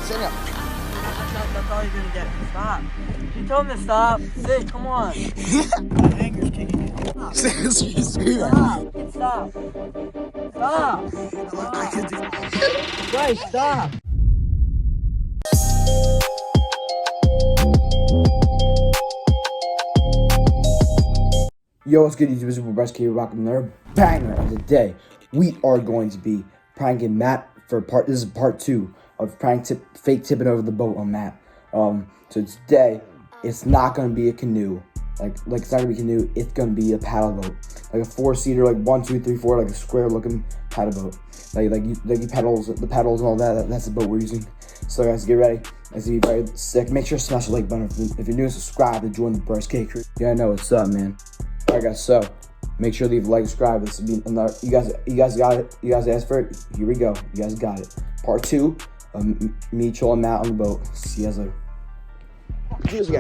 Stand up. That's all you're gonna get. Stop. You told me to stop. Sit, come on. My anger's kicking in. Stop. Stop. Guys, stop. Yo, what's good, YouTube? This is Bryce K. Rocking another banger of the day. We are going to be pranking Matt for this is part 2 of fake tipping over the boat on Matt. So today, it's not going to be a canoe. Like it's not going to be a canoe, it's going to be a paddle boat. Like a 4-seater, like 1, 2, 3, 4, like a square looking paddle boat. Like you pedals, the pedals and all that, that's the boat we're using. So guys, get ready. It's going to be very sick. Make sure to smash the like button. If you're new, subscribe to join the Bryce K crew. Yeah, I know what's up, man. Alright guys, so make sure to leave a like, subscribe. This will be another, you guys got it. You guys asked for it. Here we go. You guys got it. Part 2 of me trolling Matt on the boat. See you guys later. There's so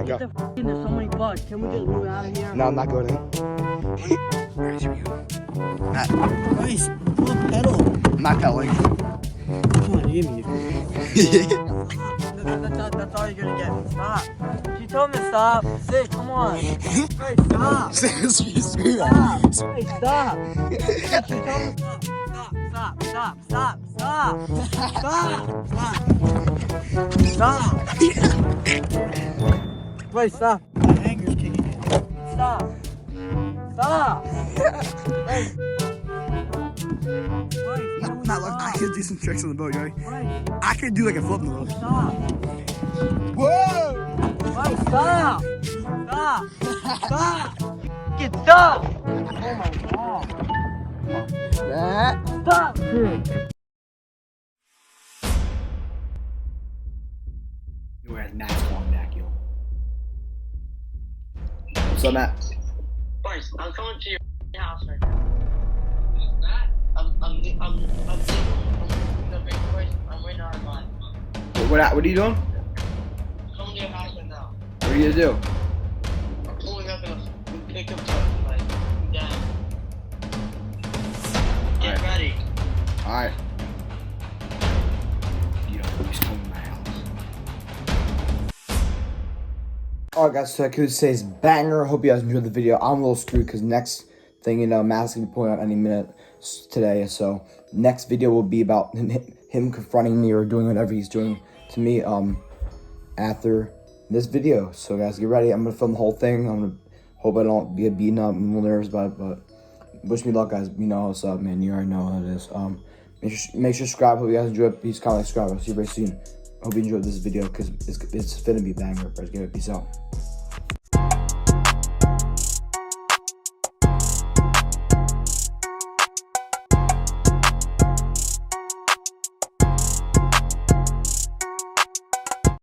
many bugs. Can we just move out of here? No, I'm not going in. Where is you? Matt. Bryce, pull the pedal. I'm not pedaling. Come on, give me. That's all you're gonna get. Stop. You told me to stop. Sit, come on. Bryce, stop. Stop. Bryce, stop. You told me to stop. Bryce, stop. My anger's kicking in. Stop. Bryce. Matt, look, I could do some tricks on the boat, you ready? Bryce. I could do like a flip on the boat. Stop. Whoa! Bryce, stop. Get stop. Oh my god. Matt. Stop. Where's Matt's going back, yo? What's up, Matt? Bryce, I'm coming to your house right now. I'm waiting on our line. What are you doing? I'm coming to your house right now. What are you gonna do? I'm pulling up in a pickup truck, like, down. Get ready. Alright. You know who's coming to my house. Alright guys, so I could say it's banger. Hope you guys enjoyed the video. I'm a little screwed because next thing you know, Matt's gonna be pulling out any minute today. So next video will be about him confronting me or doing whatever he's doing to me after this video. So guys, get ready. I'm gonna film the whole thing. I'm gonna hope I don't get beaten up. I'm a little nervous about it, but wish me luck, guys. You know what's up, man. You already know how it is. Make sure to subscribe. Hope you guys enjoyed. Please comment, subscribe. I'll see you very soon. Hope you enjoyed this video because it's finna be a banger. Peace out.